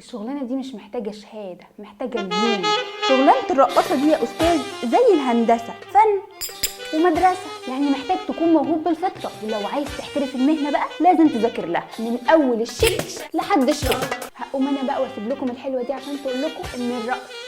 الشغلانه دي مش محتاجه شهاده، محتاجه لزوم. شغلانه الرقاصه دي يا استاذ زي الهندسه، فن ومدرسه، يعني محتاج تكون موهوب بالفطره، ولو عايز تحترف المهنه بقى لازم تذاكر لها من اول الشيك لحد الشغل. هقوم انا بقى واسيب لكم الحلوه دي عشان تقول لكم ان الرقص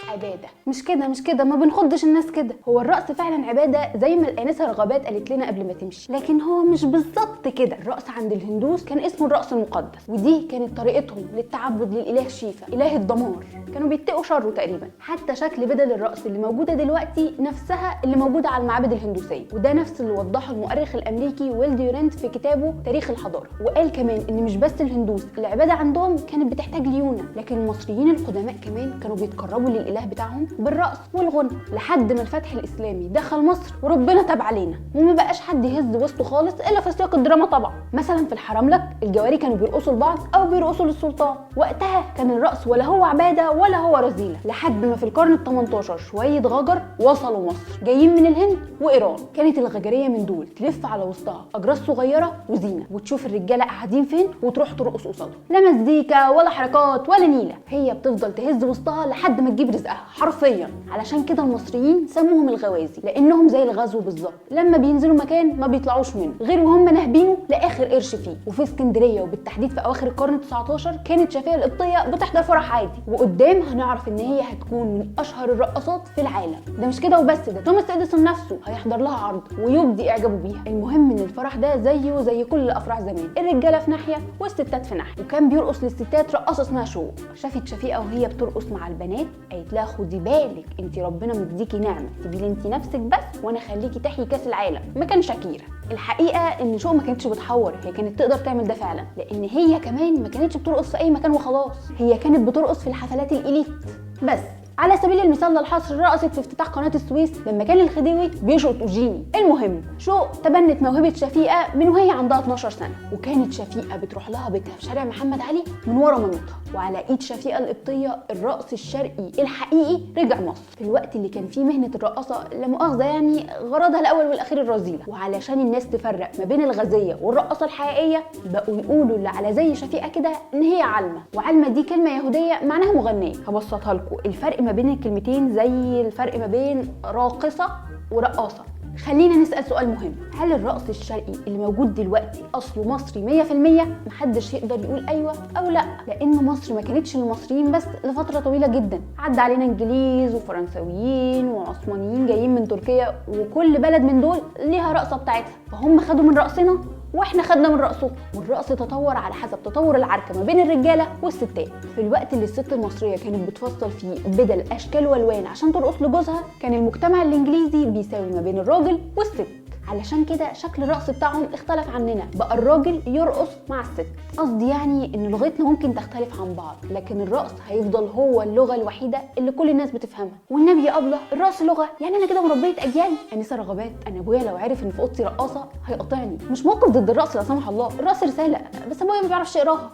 عباده. مش كده ما بنخضش الناس كده. هو الرقص فعلا عباده زي ما الانسه رغبات قالت لنا قبل ما تمشي، لكن هو مش بالظبط كده. الرقص عند الهندوس كان اسمه الرقص المقدس، ودي كانت طريقتهم للتعبد للاله شيفا اله الدمار، كانوا بيتقوا شره تقريبا. حتى شكل بدل الرقص اللي موجوده دلوقتي نفسها اللي موجوده على المعابد الهندوسيه، وده نفس اللي وضحه المؤرخ الامريكي ويل ديورنت في كتابه تاريخ الحضاره. وقال كمان ان مش بس الهندوس العباده عندهم كانت بتحتاج ليونه، لكن المصريين القدماء كمان كانوا بيتقربوا للاله بتاعهم بالرقص والغنى، لحد ما الفتح الاسلامي دخل مصر وربنا تاب علينا وما بقاش حد يهز وسطه خالص الا في سياق الدراما طبعا. مثلا في الحرملك الجواري كانوا بيرقصوا لبعض او بيرقصوا للسلطان. وقتها كان الرقص ولا هو عباده ولا هو رذيله، لحد ما في القرن ال18 شويه غجر وصلوا مصر جايين من الهند وايران. كانت الغجريه من دول تلف على وسطها اجراس صغيره وزينه، وتشوف الرجاله قاعدين فين وتروح ترقص قصادهم. لا مزيكا ولا حركات ولا نيله، هي بتفضل تهز وسطها لحد ما تجيب رزقها حرفيا. علشان كده المصريين سموهم الغوازي، لانهم زي الغزو بالظبط، لما بينزلوا مكان ما بيطلعوش منه غير وهم ناهبينه لاخر قرش فيه. وفي اسكندريه وبالتحديد في اواخر القرن ال19 كانت شفيقة القبطيه بتحضر فرح عادي، وقدام هنعرف ان هي هتكون من اشهر الرقصات في العالم. ده مش كده وبس، ده توماس اديسون نفسه هيحضر لها عرض ويبدي اعجابه بيها. المهم ان الفرح ده زيه زي كل الافراح زمان، الرجاله في ناحيه والستات في ناحيه، وكان بيرقص للستات رقاصه اسمها شوق. شافت شفيقة وهي بترقص مع البنات قالت لها خدي بالك انت ربنا مديكي نعمه، سيبي لي انت نفسك بس وانا خليكي تحيي كاس العالم مكان شاكيرا. الحقيقه ان شوق ما كانتش بتحور، هي كانت تقدر تعمل ده فعلا، لان هي كمان ما كانتش بترقص في اي مكان وخلاص، هي كانت بترقص في الحفلات الاليت بس. على سبيل المثال للحصر رقصت في افتتاح قناه السويس لما كان الخديوي بيشقط اوجيني. المهم شوق تبنت موهبه شفيقة من وهي عندها 12 سنه، وكانت شفيقة بتروح لها بيتها في شارع محمد علي من ورا مامتها. وعلى ايد شفيقة القبطيه الرقص الشرقي الحقيقي رجع مصر في الوقت اللي كان فيه مهنه الرقاصه لا مؤاخذه يعني غرضها الاول والاخير الرذيله. وعلشان الناس تفرق ما بين الغازيه والرقاصه الحقيقيه بقوا يقولوا اللي على زي شفيقة كده ان هي علمه، وعلمه دي كلمه يهوديه معناها مغنيه. هبسطها لكم، الفرق ما بين الكلمتين زي الفرق ما بين راقصه ورقاصه. خلينا نسأل سؤال مهم، هل الرقص الشرقي اللي موجود دلوقتي أصله مصري 100%؟ محدش يقدر يقول أيوة أو لأ، لأن مصر ما كانتش للمصريين بس لفترة طويلة جدا، عدى علينا إنجليز وفرنساويين وعثمانيين جايين من تركيا، وكل بلد من دول ليها رقصة بتاعتها، فهم خدوا من رقصنا واحنا خدنا من رقصه. والرقص تطور على حسب تطور العركه ما بين الرجاله والستات. في الوقت اللي الست المصريه كانت بتفصل فيه بدل اشكال والوان عشان ترقص لجوزها، كان المجتمع الانجليزي بيساوي ما بين الراجل والست. علشان كده شكل الرقص بتاعهم اختلف عننا، بقى الراجل يرقص مع الست. قصدي يعني ان لغتنا ممكن تختلف عن بعض، لكن الرقص هيفضل هو اللغه الوحيده اللي كل الناس بتفهمها. والنبي يا ابله الرقص لغه؟ يعني انا كده مربيه اجيال. انسه رغبات، انا ابويا لو عرف ان في اوضتي رقاصه هيقطعني. مش موقف ضد الرقص لا سمح الله، الرقص رساله، بس ابويا ما بيعرفش يقراها.